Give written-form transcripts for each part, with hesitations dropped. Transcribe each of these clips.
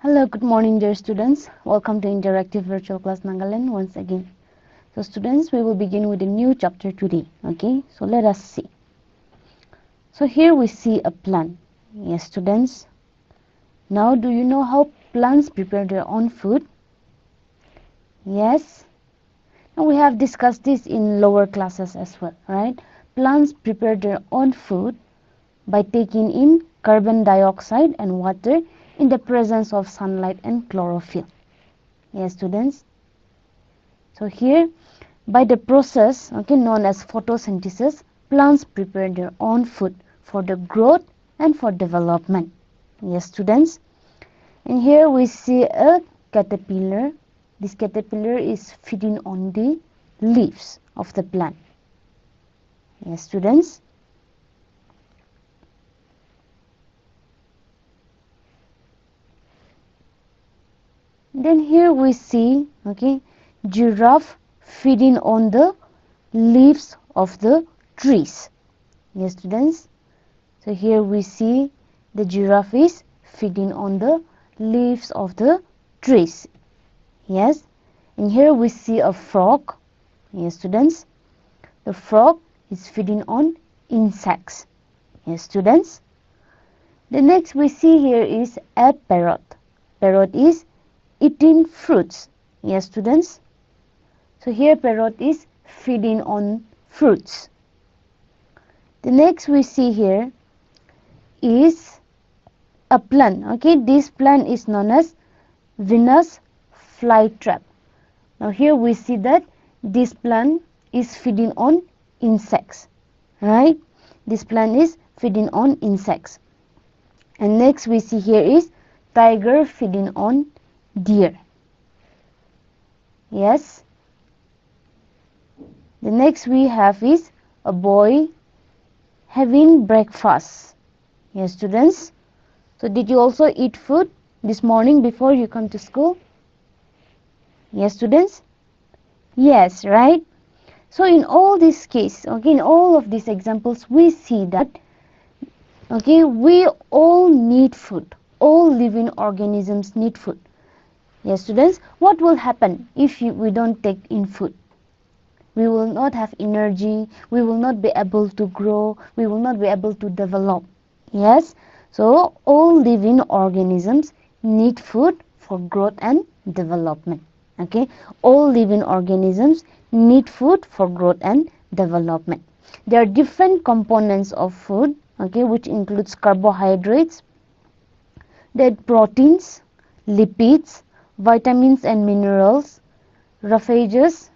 Hello, good morning dear students. Welcome to Interactive Virtual Class Nagaland once again. So students, we will begin with a new chapter today. Okay, so let us see. So here we see a plant. Yes students. Now do you know how plants prepare their own food? Yes. Now we have discussed this in lower classes as well, right? Plants prepare their own food by taking in carbon dioxide and water in the presence of sunlight and chlorophyll. Yes students. So here by the process known as photosynthesis, plants prepare their own food for the growth and for development. Yes students. And here we see a caterpillar. This caterpillar is feeding on the leaves of the plant. Yes students. Then here we see giraffe feeding on the leaves of the trees. Yes students. So here we see the giraffe is feeding on the leaves of the trees. Yes. And here we see a frog. Yes students. The frog is feeding on insects. Yes students. The next we see here is a parrot. Parrot is eating fruits. Yes students. So here parrot is feeding on fruits. The next we see here is a plant. This plant is known as Venus flytrap. Now here we see that this plant is feeding on insects, right? This plant is feeding on insects. And next we see here is tiger feeding on deer. Yes. The next we have is a boy having breakfast. Yes students. So did you also eat food this morning before you come to school? Yes students. Yes, right? So in all these cases, in all of these examples we see that we all need food. All living organisms need food. Yes students. What will happen if we don't take in food? We will not have energy, we will not be able to grow, we will not be able to develop. Yes, so all living organisms need food for growth and development. All living organisms need food for growth and development. There are different components of food, which includes carbohydrates, then proteins, lipids, vitamins and minerals, roughages,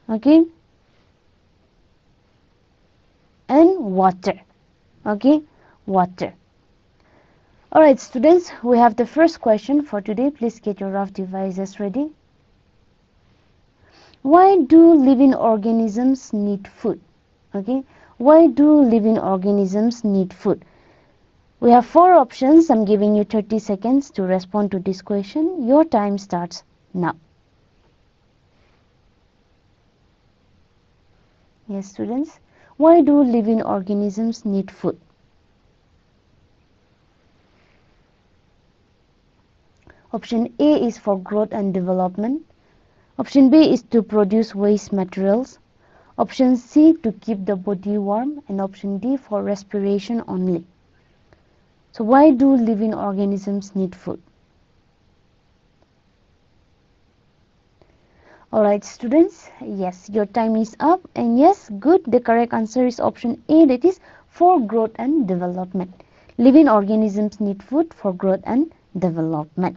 and water. Water. Alright students, we have the first question for today. Please get your rough devices ready. Why do living organisms need food? Why do living organisms need food? We have four options. I'm giving you 30 seconds to respond to this question. Your time starts now. Yes students. Why do living organisms need food? Option A is for growth and development. Option B is to produce waste materials. Option C to keep the body warm. And option D for respiration only. So why do living organisms need food? Alright students, yes, your time is up, and yes, good, the correct answer is option A, that is for growth and development. Living organisms need food for growth and development.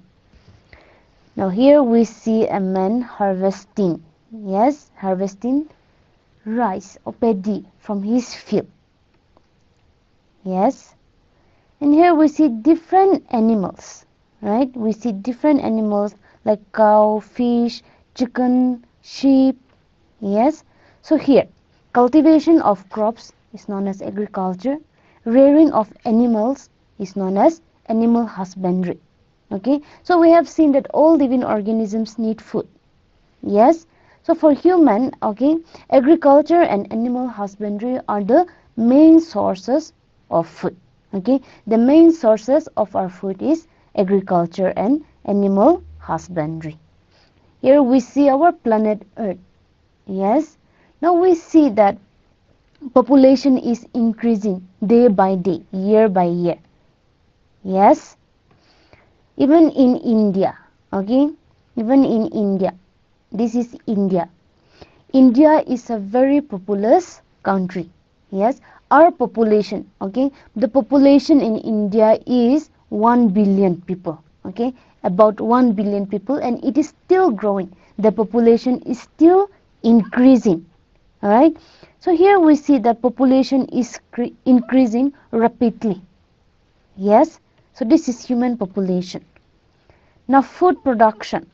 Now here we see a man harvesting, yes, harvesting rice or paddy from his field. Yes, and here we see different animals, right? We see different animals like cow, fish, chicken, sheep. Yes. So here, cultivation of crops is known as agriculture. Rearing of animals is known as animal husbandry. So we have seen that all living organisms need food. Yes. So for human, agriculture and animal husbandry are the main sources of food. The main sources of our food is agriculture and animal husbandry. Here we see our planet Earth. Yes. Now we see that population is increasing day by day, year by year. Yes. Even in India. Okay. Even in India. This is India. India is a very populous country. Yes. Our population. Okay. The population in India is 1 billion people. Okay. About 1 billion people, and it is still growing. The population is still increasing. Alright. So here we see that population is increasing rapidly. Yes. So this is human population. Now food production.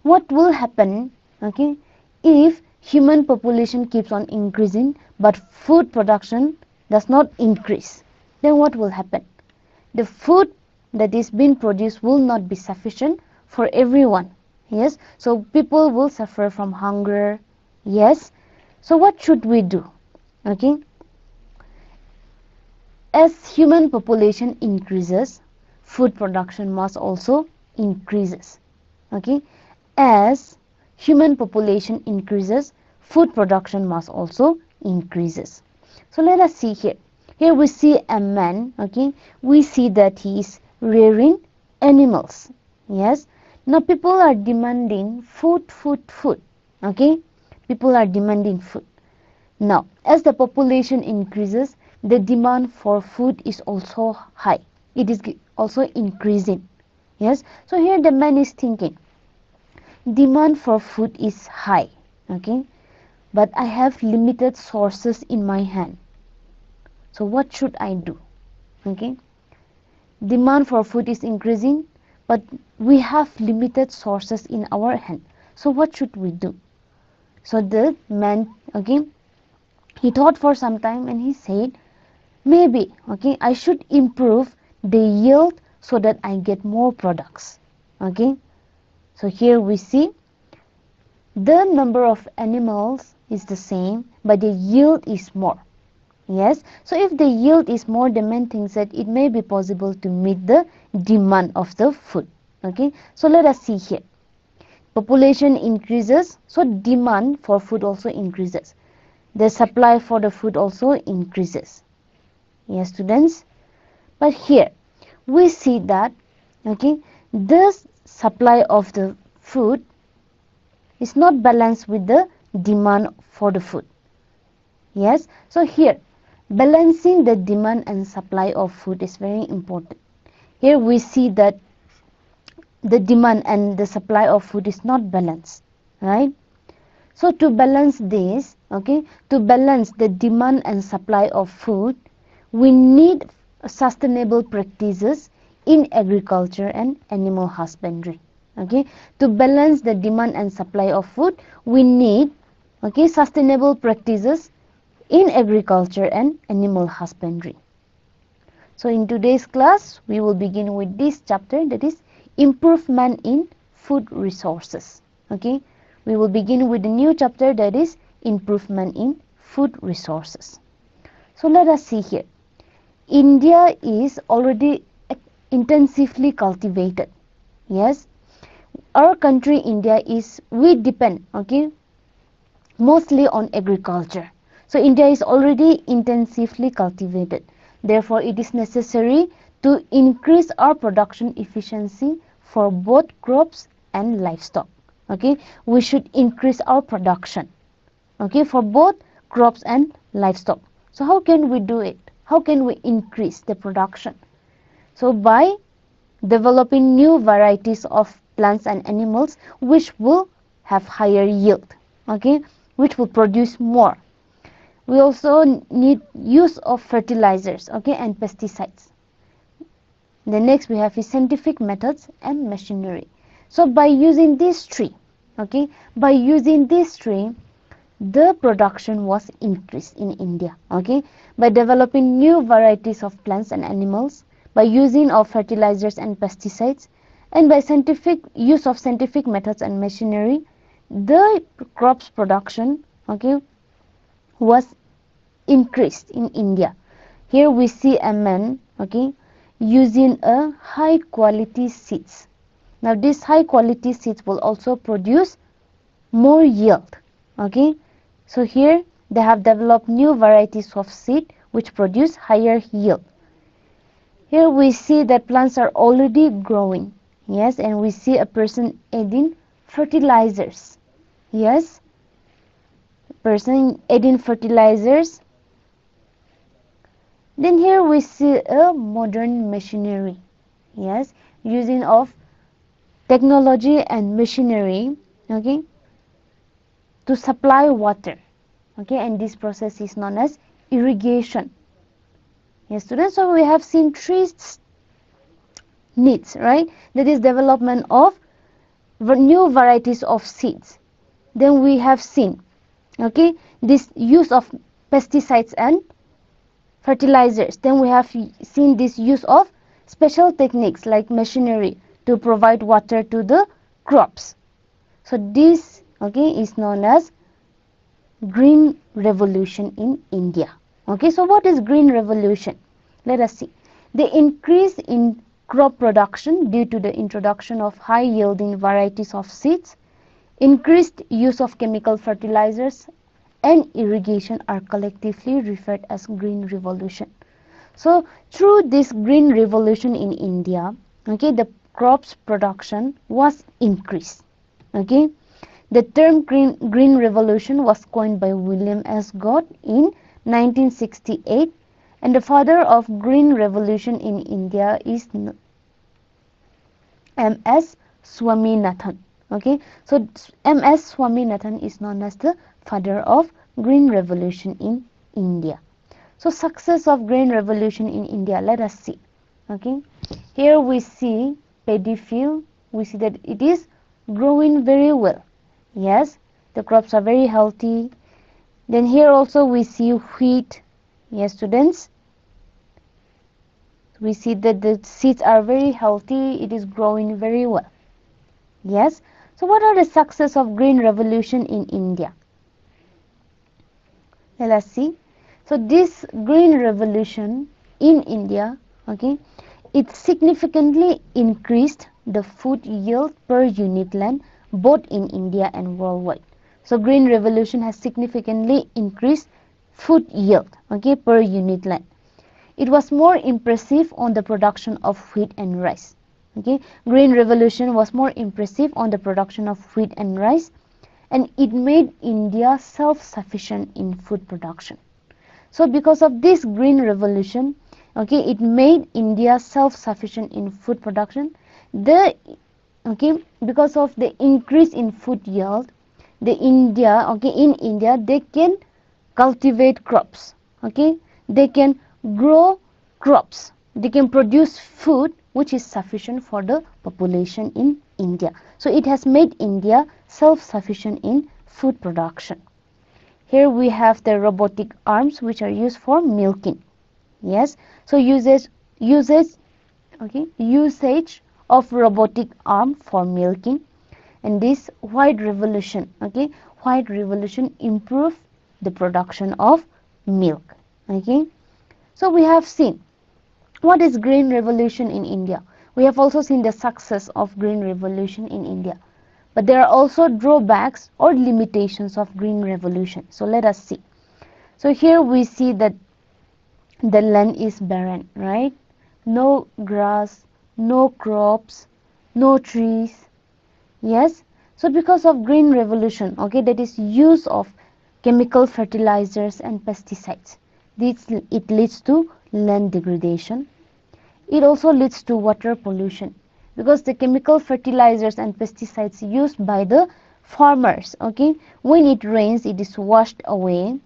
What will happen, okay, if human population keeps on increasing but food production does not increase? Then what will happen? The food that is being produced will not be sufficient for everyone. Yes. So people will suffer from hunger. Yes. So what should we do? Okay. As human population increases, food production must also increases. Okay. As human population increases, food production must also increases. So let us see here. Here we see a man. Okay. We see that he is rearing animals. Yes. Now people are demanding food. Okay. People are demanding food. Now, as the population increases, the demand for food is also high. It is also increasing. Yes. So here the man is thinking, demand for food is high. Okay. But I have limited sources in my hand. So what should I do? Okay. Demand for food is increasing, but we have limited sources in our hand. So what should we do? So the man, okay, he thought for some time and he said, maybe, okay, I should improve the yield so that I get more products. Okay. So here we see the number of animals is the same, but the yield is more. Yes. So if the yield is more, the man thinks that it may be possible to meet the demand of the food. Okay. So let us see here. Population increases, so demand for food also increases. The supply for the food also increases. Yes, students. But here we see that, okay, the supply of the food is not balanced with the demand for the food. Yes. So here balancing the demand and supply of food is very important. Here we see that the demand and the supply of food is not balanced, right? So to balance this, okay, to balance the demand and supply of food, we need sustainable practices in agriculture and animal husbandry. Okay, to balance the demand and supply of food, we need, okay, sustainable practices in agriculture and animal husbandry. So in today's class, we will begin with this chapter, that is improvement in food resources. Okay, we will begin with a new chapter, that is improvement in food resources. So let us see here. India is already intensively cultivated. Yes, our country India is, we depend, okay, mostly on agriculture. So India is already intensively cultivated. Therefore, it is necessary to increase our production efficiency for both crops and livestock. Okay, we should increase our production, okay, for both crops and livestock. So how can we do it? How can we increase the production? So by developing new varieties of plants and animals which will have higher yield, okay, which will produce more. We also need use of fertilizers, okay, and pesticides. The next we have is scientific methods and machinery. So by using these three, okay, by using these three, the production was increased in India. Okay, by developing new varieties of plants and animals, by using of fertilizers and pesticides, and by use of scientific methods and machinery, the crops production, okay, was increased in India. Here we see a man, okay, using a high quality seeds. Now this high quality seeds will also produce more yield. Okay, so here they have developed new varieties of seed which produce higher yield. Here we see that plants are already growing. Yes, and we see a person adding fertilizers. Yes, person adding fertilizers. Then here we see a modern machinery. Yes, using of technology and machinery, okay, to supply water. Okay, and this process is known as irrigation. Yes, students, so we have seen three needs, right? That is development of new varieties of seeds. Then we have seen, okay, this use of pesticides and fertilizers. Then we have seen this use of special techniques like machinery to provide water to the crops. So this, okay, is known as Green Revolution in India. Okay, so what is Green Revolution? Let us see. The increase in crop production due to the introduction of high yielding varieties of seeds, increased use of chemical fertilizers and irrigation are collectively referred as Green Revolution. So through this Green Revolution in India, okay, the crops production was increased. Okay, the term Green Revolution was coined by William S. Gott in 1968, and the father of Green Revolution in India is M.S. Swaminathan. Okay, so M.S. Swaminathan is known as the father of Green Revolution in India. So success of Green Revolution in India, let us see. Okay, here we see paddy field. We see that it is growing very well. Yes, the crops are very healthy. Then here also we see wheat. Yes, students, we see that the seeds are very healthy. It is growing very well. Yes, so what are the success of Green Revolution in India? Let us see. So this Green Revolution in India, okay, it significantly increased the food yield per unit land both in India and worldwide. So Green Revolution has significantly increased food yield, okay, per unit land. It was more impressive on the production of wheat and rice. Okay, Green Revolution was more impressive on the production of wheat and rice, and it made India self-sufficient in food production. So because of this Green Revolution, okay, it made India self-sufficient in food production. Because of the increase in food yield, in India they can cultivate crops. Okay, they can grow crops. They can produce food which is sufficient for the population in India. So it has made India self-sufficient in food production. Here we have the robotic arms which are used for milking. Yes, so usage of robotic arm for milking, and this white revolution, white revolution improved the production of milk. Okay, so we have seen what is Green Revolution in India. We have also seen the success of Green Revolution in India, but there are also drawbacks or limitations of Green Revolution. So let us see. So here we see that the land is barren, right? No grass, no crops, no trees. Yes, so because of Green Revolution, that is use of chemical fertilizers and pesticides, it leads to land degradation. It also leads to water pollution because the chemical fertilizers and pesticides used by the farmers, when it rains it is washed away,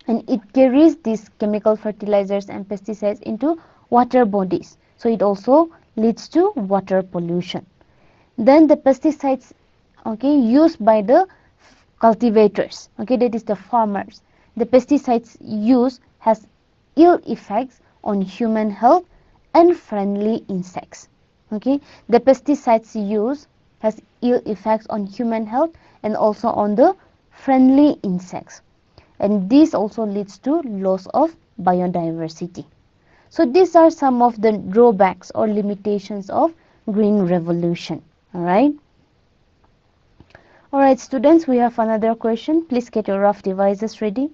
and it carries these chemical fertilizers and pesticides into water bodies, so it also leads to water pollution. Then the pesticides used by the cultivators, that is the farmers, the pesticides used has ill effects on human health and friendly insects. The pesticides used has ill effects on human health and also on the friendly insects, and this also leads to loss of biodiversity. So these are some of the drawbacks or limitations of green revolution. Alright. Alright students, we have another question. Please get your rough devices ready.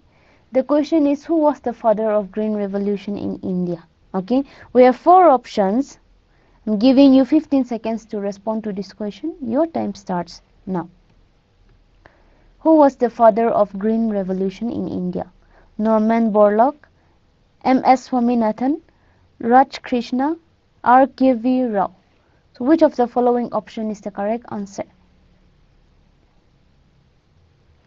The question is, who was the father of green revolution in India? Okay, we have four options. I'm giving you 15 seconds to respond to this question. Your time starts now. Who was the father of green revolution in India? Norman Borlaug, M.S. Swaminathan, Raj Krishna, R.K.V. Rao. So which of the following option is the correct answer?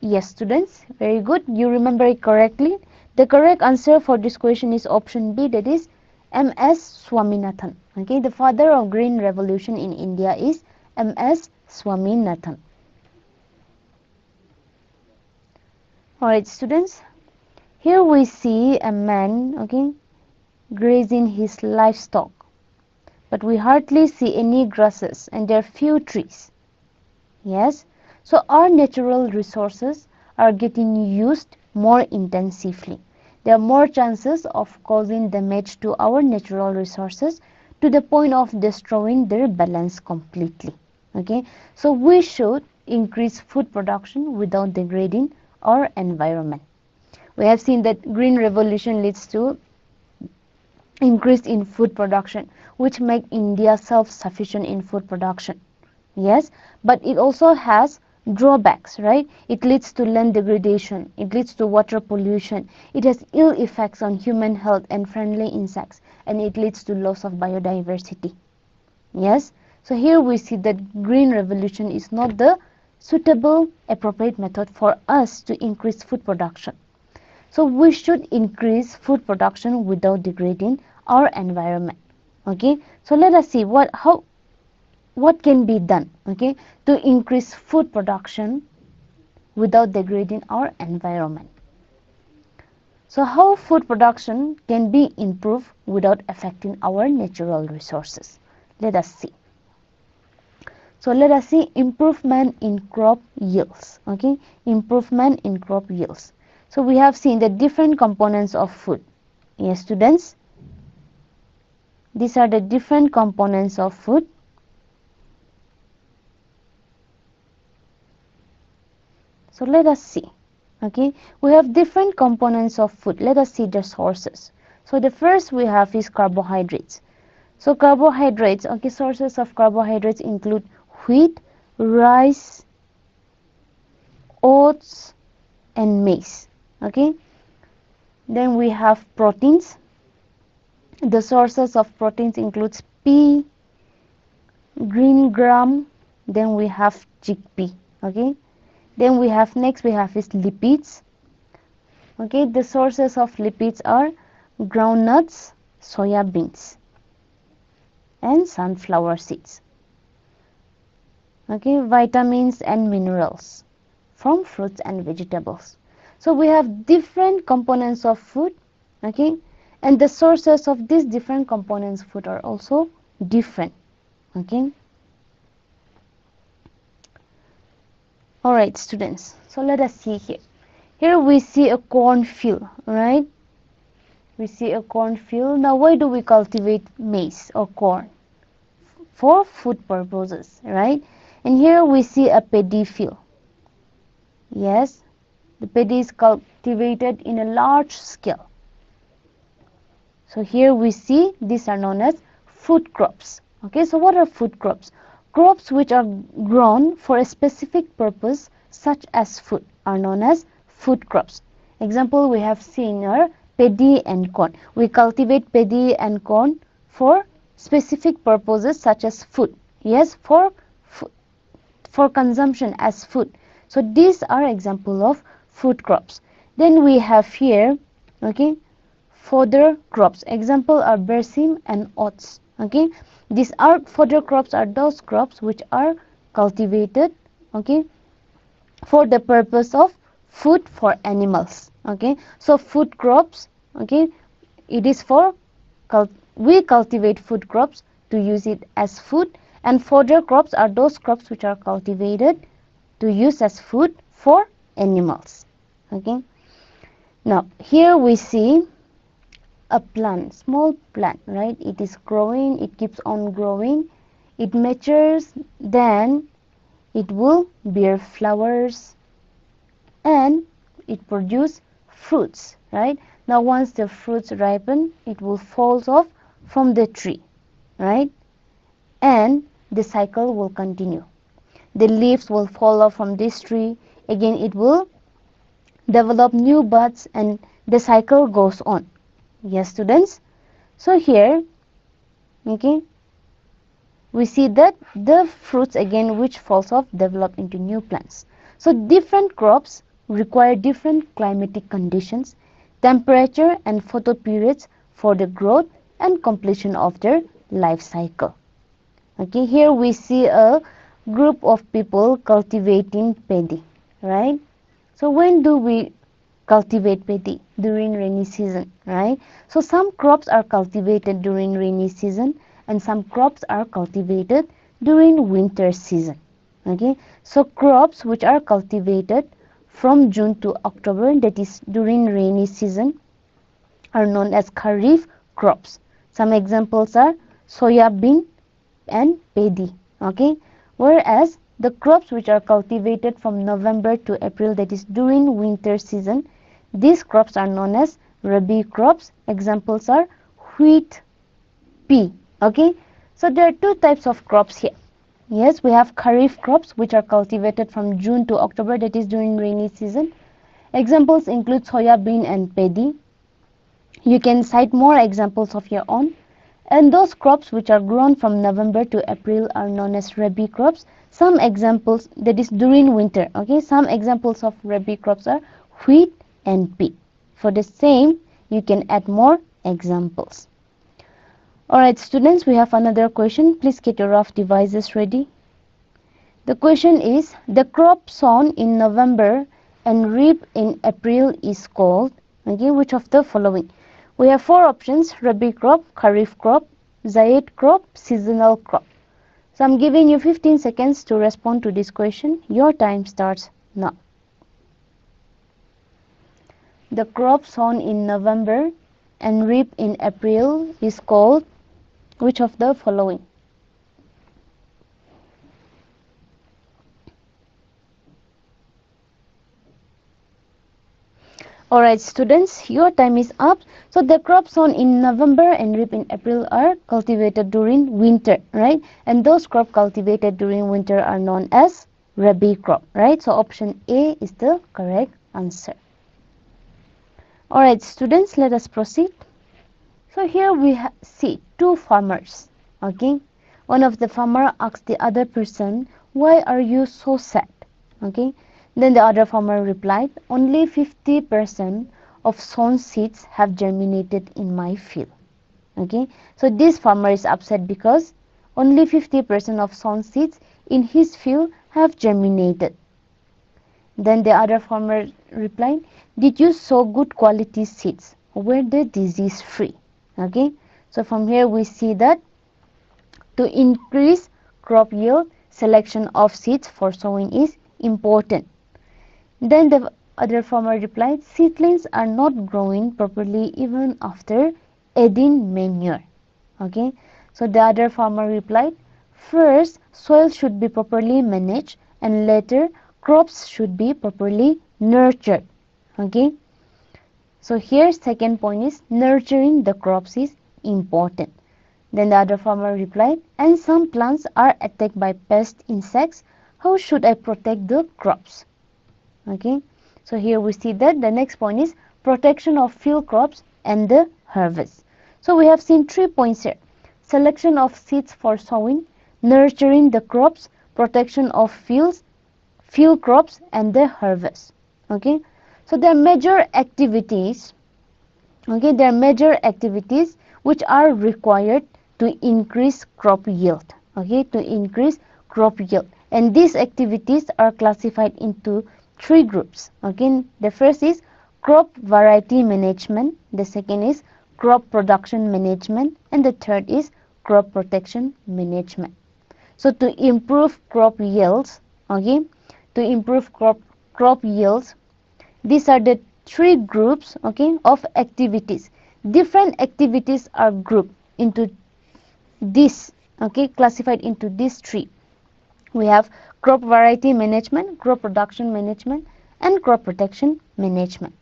Yes, students, very good. You remember it correctly. The correct answer for this question is option B, that is M.S. Swaminathan. Okay, the father of green revolution in India is M.S. Swaminathan. Alright, students, here we see a man, okay, grazing his livestock, but we hardly see any grasses and there are few trees. Yes, so our natural resources are getting used more intensively. There are more chances of causing damage to our natural resources to the point of destroying their balance completely. Okay, so we should increase food production without degrading our environment. We have seen that green revolution leads to increase in food production, which make India self-sufficient in food production. Yes, but it also has drawbacks, right? It leads to land degradation, it leads to water pollution, it has ill effects on human health and friendly insects, and it leads to loss of biodiversity. Yes, so here we see that green revolution is not the suitable, appropriate method for us to increase food production. So we should increase food production without degrading our environment. Okay, so let us see what can be done, okay, to increase food production without degrading our environment. So how food production can be improved without affecting our natural resources? Let us see. So let us see improvement in crop yields. Okay, improvement in crop yields. So we have seen the different components of food. Yes, students, these are the different components of food. So let us see. Okay, we have different components of food. Let us see the sources. So the first we have is carbohydrates. So carbohydrates, okay, sources of carbohydrates include wheat, rice, oats, and maize. Okay, then we have proteins. The sources of proteins includes pea, green gram, then we have chickpea. Okay, then we have next we have is lipids. Okay, the sources of lipids are groundnuts, soya beans, and sunflower seeds. Okay, vitamins and minerals from fruits and vegetables. So we have different components of food. Okay, and the sources of these different components of food are also different. Okay. Alright, students, so let us see here. Here we see a cornfield, right? We see a cornfield. Now why do we cultivate maize or corn? For food purposes, right? And here we see a paddy field. Yes, the paddy is cultivated in a large scale. So here we see these are known as food crops. Okay, so what are food crops? Crops which are grown for a specific purpose such as food are known as food crops. Example we have seen are paddy and corn. We cultivate paddy and corn for specific purposes such as food. Yes, for consumption as food. So these are example of food crops. Then we have here, okay, fodder crops. Example are bersim and oats. Okay, these are fodder crops are those crops which are cultivated, okay, for the purpose of food for animals. Okay, so food crops, okay, it is for we cultivate food crops to use it as food, and fodder crops are those crops which are cultivated to use as food for animals. Okay, now here we see a plant, small plant, right? It is growing, it keeps on growing, it matures, then it will bear flowers and it produce fruits, right? Now once the fruits ripen, it will fall off from the tree, right? And the cycle will continue. The leaves will fall off from this tree, again it will develop new buds, and the cycle goes on. Yes, students. So here, okay, we see that the fruits again which falls off develop into new plants. So different crops require different climatic conditions, temperature and photo periods for the growth and completion of their life cycle. Okay, here we see a group of people cultivating paddy, right? So when do we cultivate paddy? During rainy season, right? So some crops are cultivated during rainy season and some crops are cultivated during winter season. Okay, so crops which are cultivated from June to October, that is during rainy season, are known as kharif crops. Some examples are soya bean and paddy. Okay, whereas the crops which are cultivated from November to April, that is during winter season, these crops are known as rabi crops. Examples are wheat, pea. Okay, so there are two types of crops here. Yes, we have kharif crops which are cultivated from June to October, that is during rainy season. Examples include soya bean and paddy. You can cite more examples of your own. And those crops which are grown from November to April are known as rabi crops. Some examples, that is during winter. Okay, some examples of rabi crops are wheat and pea. For the same, you can add more examples. Alright students, we have another question. Please get your rough devices ready. The question is, the crop sown in November and reap in April is called, okay, which of the following? We have four options: rabi crop, kharif crop, zaid crop, seasonal crop. So I'm giving you 15 seconds to respond to this question. Your time starts now. The crop sown in November and reap in April is called which of the following? Alright students, your time is up. So the crops sown in November and reap in April are cultivated during winter, right? And those crops cultivated during winter are known as rabi crop, right? So option A is the correct answer. Alright students, let us proceed. So here we see two farmers, okay? One of the farmer asks the other person, why are you so sad? Okay? Then the other farmer replied, only 50% of sown seeds have germinated in my field. Okay, so this farmer is upset because only 50% of sown seeds in his field have germinated. Then the other farmer replied, did you sow good quality seeds? Were they disease free? Okay, so from here we see that to increase crop yield, selection of seeds for sowing is important. Then the other farmer replied, seedlings are not growing properly even after adding manure. Okay, so the other farmer replied, first soil should be properly managed and later crops should be properly nurtured. Okay, so here second point is nurturing the crops is important. Then the other farmer replied, and some plants are attacked by pest insects. How should I protect the crops? Okay, so here we see that the next point is protection of field crops and the harvest. So we have seen 3 points here: selection of seeds for sowing, nurturing the crops, protection of field crops, and the harvest. Okay, so there are major activities. Okay, there are major activities which are required to increase crop yield. Okay, to increase crop yield, and these activities are classified into three groups. Okay, the first is crop variety management, the second is crop production management, and the third is crop protection management. So to improve crop yields, okay, to improve crop yields, these are the three groups, okay, of activities. different activities are grouped into this, okay, classified into these three. We have crop variety management, crop production management, and crop protection management.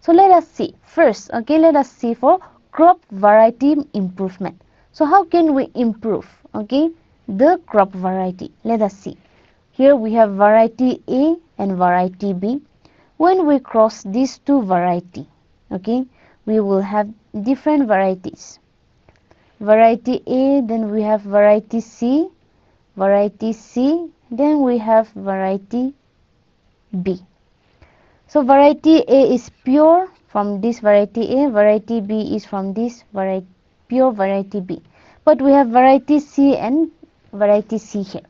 So let us see first, okay, let us see for crop variety improvement. So how can we improve, okay, the crop variety? Let us see. Here we have variety A and variety B. When we cross these two variety, okay, we will have different varieties. Variety A, then we have variety C, then we have variety B. So variety A is pure from this variety A, variety B is from this pure variety B. But we have variety C and variety C here.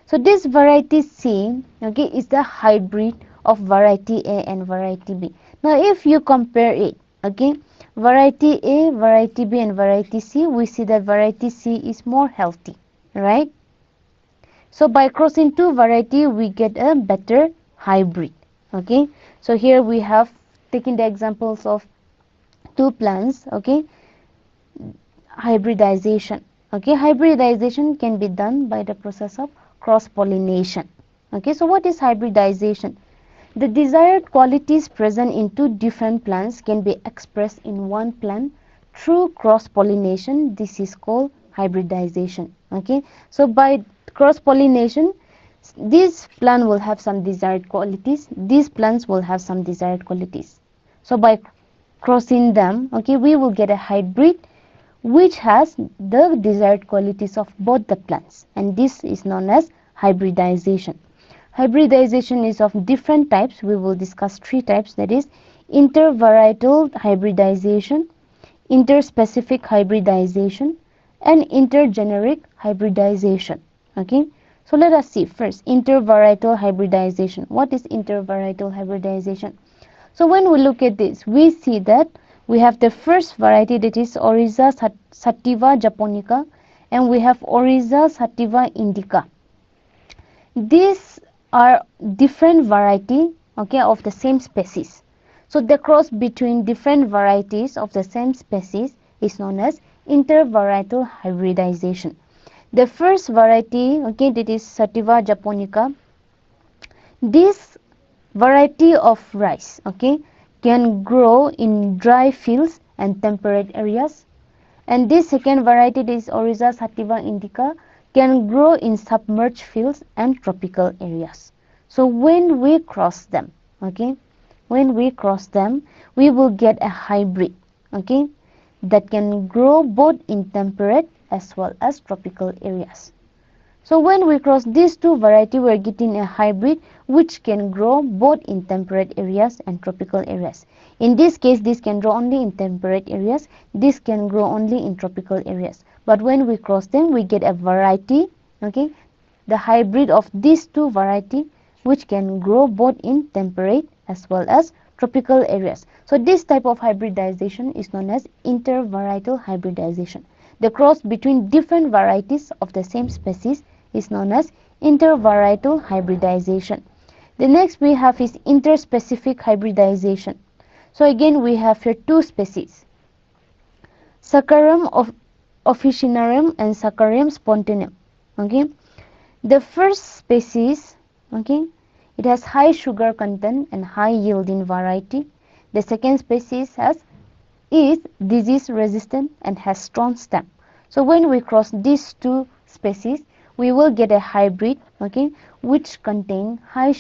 So this variety C, okay, is the hybrid of variety A and variety B. Now if you compare it, okay, variety A, variety B and variety C, we see that variety C is more healthy, right? So by crossing two variety, we get a better hybrid, okay. So here we have taken the examples of two plants, okay, hybridization. Okay, hybridization can be done by the process of cross pollination. Okay, so what is hybridization? The desired qualities present in two different plants can be expressed in one plant through cross pollination. This is called hybridization. Okay, so by cross pollination, this plant will have some desired qualities, these plants will have some desired qualities. So by crossing them, okay, we will get a hybrid which has the desired qualities of both the plants, and this is known as hybridization. Hybridization is of different types. We will discuss three types, that is intervarietal hybridization, interspecific hybridization, and intergeneric hybridization. Okay, so let us see first intervarietal hybridization. What is intervarietal hybridization? So when we look at this, we see that we have the first variety, that is Oryza sativa japonica, and we have Oryza sativa indica. These are different variety, okay, of the same species. So the cross between different varieties of the same species is known as intervarietal hybridization. The first variety, okay, that is sativa japonica. This variety of rice, okay, can grow in dry fields and temperate areas, and this second variety, is Oryza sativa indica, can grow in submerged fields and tropical areas. So when we cross them, okay, when we cross them, we will get a hybrid, okay, that can grow both in temperate as well as tropical areas. So when we cross these two varieties, we are getting a hybrid which can grow both in temperate areas and tropical areas. In this case, this can grow only in temperate areas, this can grow only in tropical areas. But when we cross them, we get a variety, okay, the hybrid of these two varieties which can grow both in temperate as well as tropical areas. So this type of hybridization is known as intervarietal hybridization. The cross between different varieties of the same species is known as intervarietal hybridization. The next we have is interspecific hybridization. So again we have here two species, Saccharum officinarum and Saccharum spontaneum. Okay, the first species, okay, it has high sugar content and high yielding variety. The second species is disease resistant and has strong stem. So when we cross these two species, we will get a hybrid, okay, which contain high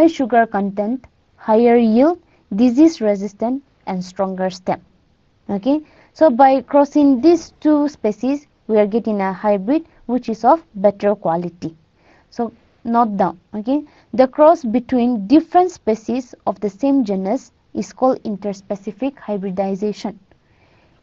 sugar content, higher yield, disease resistant and stronger stem. Okay, so by crossing these two species, we are getting a hybrid which is of better quality. So note down, okay, the cross between different species of the same genus is called interspecific hybridization.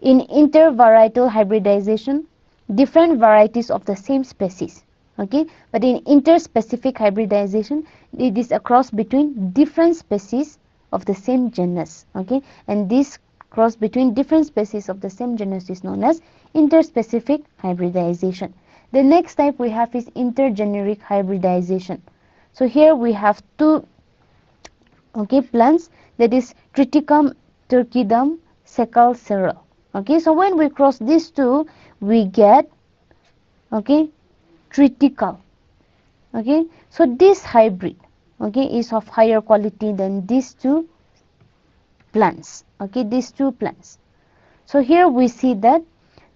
In intervarietal hybridization, different varieties of the same species, okay, but in interspecific hybridization, it is a cross between different species of the same genus, okay, and this cross between different species of the same genus is known as interspecific hybridization. The next type we have is intergeneric hybridization. So here we have two, okay, plants, that is Triticum Turkidum secalcerol. Okay, so when we cross these two, we get, okay, triticale. Okay, so this hybrid, okay, is of higher quality than these two plants. Okay, these two plants. So here we see that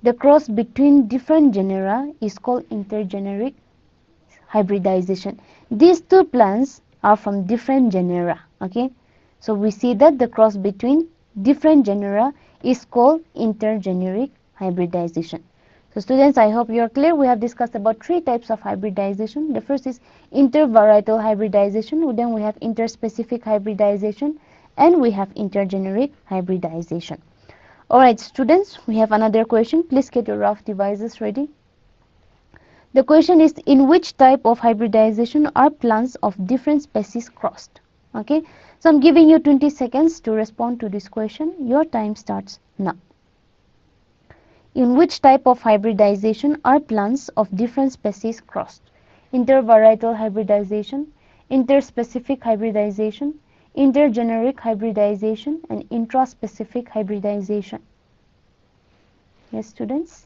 the cross between different genera is called intergeneric hybridization. These two plants are from different genera. Okay, so we see that the cross between different genera is called intergeneric hybridization. So students, I hope you are clear. We have discussed about three types of hybridization. The first is intervarietal hybridization, then we have interspecific hybridization, and we have intergeneric hybridization. Alright students, we have another question. Please get your rough devices ready. The question is, in which type of hybridization are plants of different species crossed? Okay, so I'm giving you 20 seconds to respond to this question. Your time starts now. In which type of hybridization are plants of different species crossed? Intervarietal hybridization, interspecific hybridization, intergeneric hybridization, and intraspecific hybridization. Yes, students?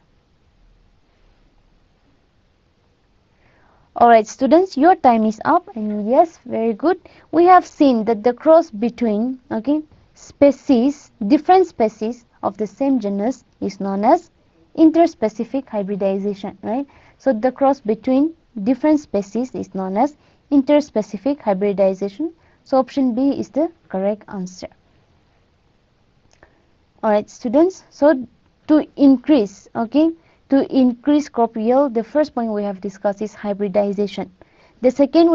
Alright, students, your time is up, and yes, very good. We have seen that the cross between, okay, species, different species of the same genus is known as interspecific hybridization, right? So the cross between different species is known as interspecific hybridization. So option B is the correct answer. Alright, students, so to increase, okay, to increase crop yield, the first point we have discussed is hybridization. The second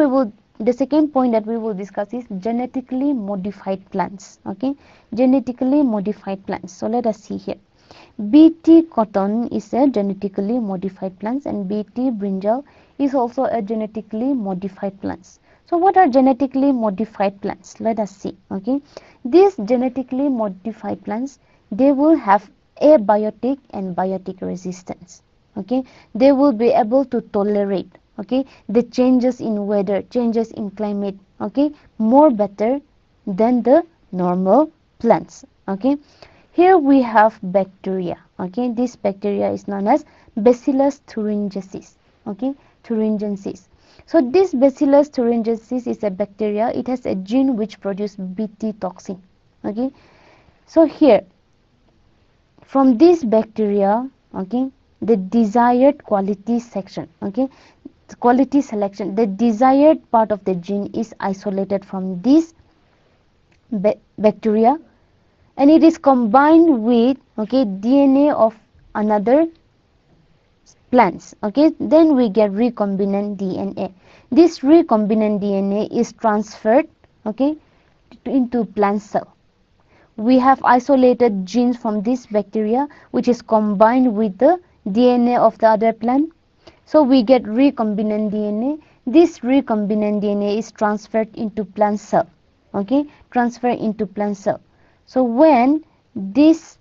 point that we will discuss is genetically modified plants. Okay, genetically modified plants. So let us see here. BT cotton is a genetically modified plant, and BT brinjal is also a genetically modified plant. So what are genetically modified plants? Let us see. Okay, these genetically modified plants, they will have abiotic and biotic resistance. Okay, they will be able to tolerate, okay, the changes in weather, changes in climate, okay, more better than the normal plants. Okay, here we have bacteria. Okay, this bacteria is known as Bacillus thuringiensis. Okay, thuringiensis. So this Bacillus thuringiensis is a bacteria. It has a gene which produces Bt toxin. Okay, so here from this bacteria, okay, the desired quality section, okay, the quality selection, the desired part of the gene is isolated from this bacteria, and it is combined with, okay, DNA of another plants. Okay, then we get recombinant DNA. This recombinant DNA is transferred, okay, into plant cell. We have isolated genes from this bacteria which is combined with the DNA of the other plant. So we get recombinant DNA. This recombinant DNA is transferred into plant cell. Okay, transferred into plant cell. So when this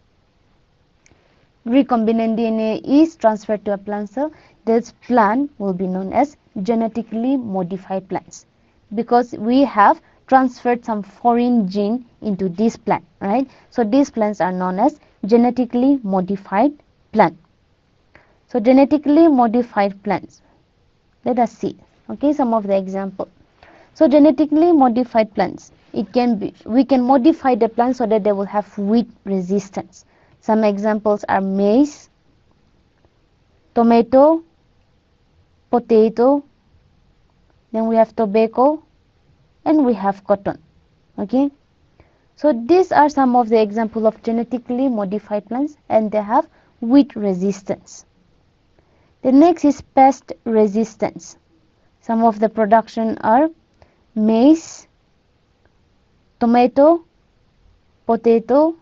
recombinant DNA is transferred to a plant cell, this plant will be known as genetically modified plants, because we have transferred some foreign gene into this plant, right? So these plants are known as genetically modified plant. So genetically modified plants, let us see, okay, some of the example. So genetically modified plants, it can be, we can modify the plant so that they will have weed resistance. Some examples are maize, tomato, potato, then we have tobacco, and we have cotton. Okay, so these are some of the examples of genetically modified plants, and they have weed resistance. The next is pest resistance. Some of the production are maize, tomato, potato,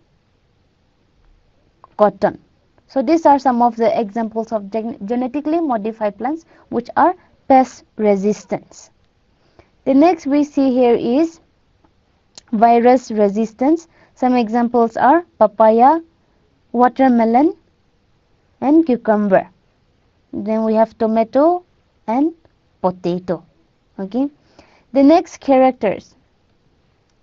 cotton. So these are some of the examples of genetically modified plants which are pest resistance. The next we see here is virus resistance. Some examples are papaya, watermelon, and cucumber. Then we have tomato and potato. Okay. The next characters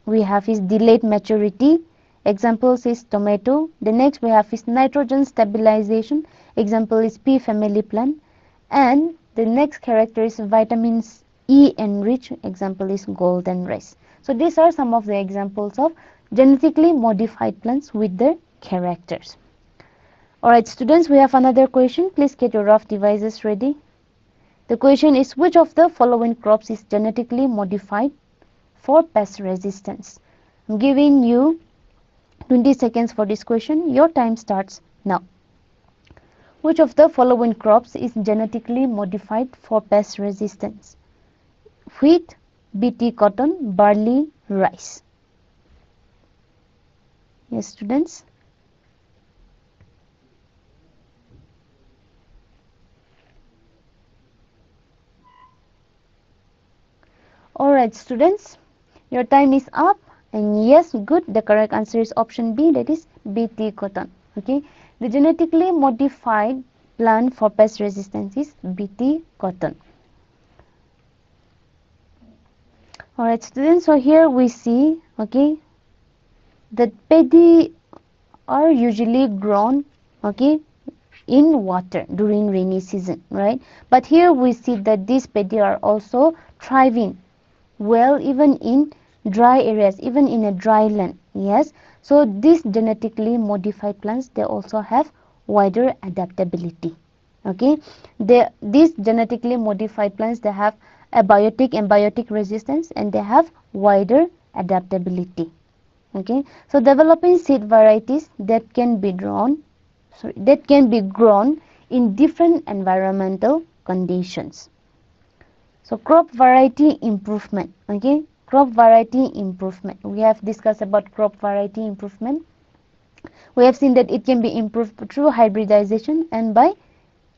we have is delayed maturity Examples is tomato. The next we have is nitrogen stabilization. Example is pea family plant. And the next character is vitamins E enriched. Example is golden rice. So these are some of the examples of genetically modified plants with their characters. Alright students, we have another question. Please get your rough devices ready. The question is, which of the following crops is genetically modified for pest resistance? I'm giving you 20 seconds for this question. Your time starts now. Which of the following crops is genetically modified for pest resistance? Wheat, BT cotton, barley, rice. Yes, students. Alright, students. Your time is up. And yes, good. The correct answer is option B, that is BT cotton. Okay. The genetically modified plant for pest resistance is BT cotton. Alright, students. So here we see, okay, that paddy are usually grown, okay, in water during rainy season, right? But here we see that these paddy are also thriving well even in dry areas, even in a dry land. Yes, so these genetically modified plants, they also have wider adaptability. Okay, these genetically modified plants, they have abiotic and biotic resistance, and they have wider adaptability. Okay, so developing seed varieties that can be grown in different environmental conditions. So crop variety improvement. Okay, crop variety improvement. We have discussed about crop variety improvement. We have seen that it can be improved through hybridization and by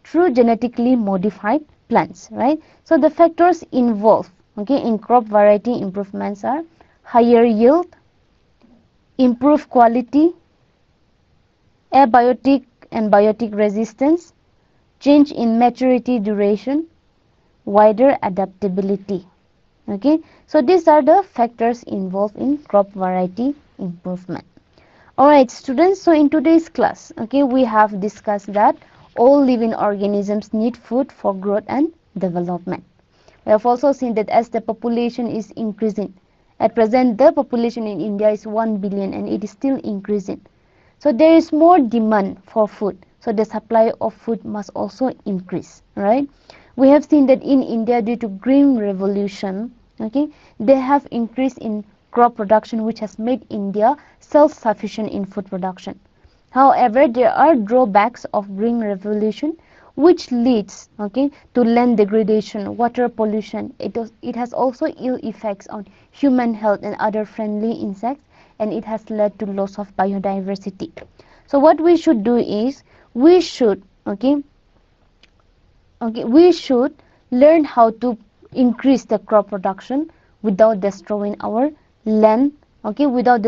through genetically modified plants, right? So the factors involved, okay, in crop variety improvements are higher yield, improved quality, abiotic and biotic resistance, change in maturity duration, wider adaptability. Okay, so these are the factors involved in crop variety improvement. Alright students, so in today's class, okay, we have discussed that all living organisms need food for growth and development. We have also seen that as the population is increasing, at present the population in India is 1 billion and it is still increasing. So there is more demand for food, so the supply of food must also increase, right? We have seen that in India, due to green revolution, okay, they have increased in crop production, which has made India self-sufficient in food production. However, there are drawbacks of green revolution, which leads, okay, to land degradation, water pollution. It has also ill effects on human health and other friendly insects, and it has led to loss of biodiversity. So what we should do is we should, we should learn how to increase the crop production without destroying our land, okay, without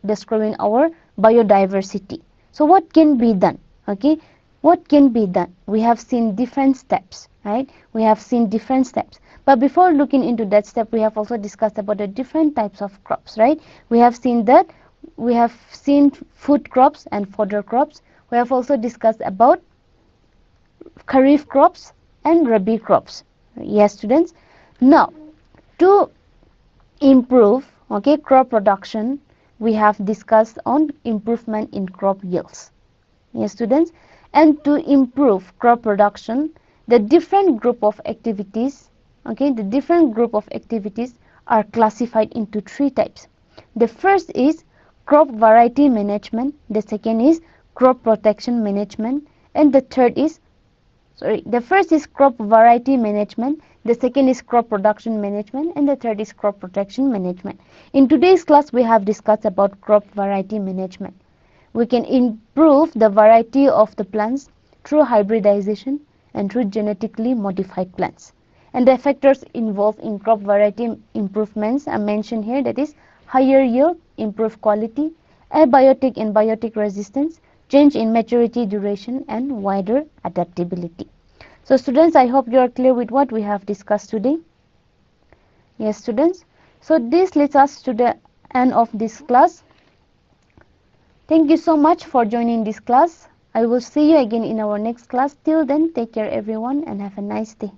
destroying our biodiversity. So what can be done? Okay, what can be done? We have seen different steps, right? We have seen different steps. But before looking into that step, we have also discussed about the different types of crops, right? We have seen that we have seen food crops and fodder crops. We have also discussed about kharif crops and rabi crops. Yes, students. Now, to improve, okay, crop production, we have discussed on improvement in crop yields. Yes, students. And to improve crop production, the different group of activities, okay, the different group of activities are classified into 3 types. The first is crop variety management, the second is crop protection management, and the third is the first is crop variety management, the second is crop production management, and the third is crop protection management. In today's class, we have discussed about crop variety management. We can improve the variety of the plants through hybridization and through genetically modified plants. And the factors involved in crop variety improvements are mentioned here, that is higher yield, improved quality, abiotic and biotic resistance, change in maturity duration, and wider adaptability. So students, I hope you are clear with what we have discussed today. Yes, students. So this leads us to the end of this class. Thank you so much for joining this class. I will see you again in our next class. Till then, take care everyone and have a nice day.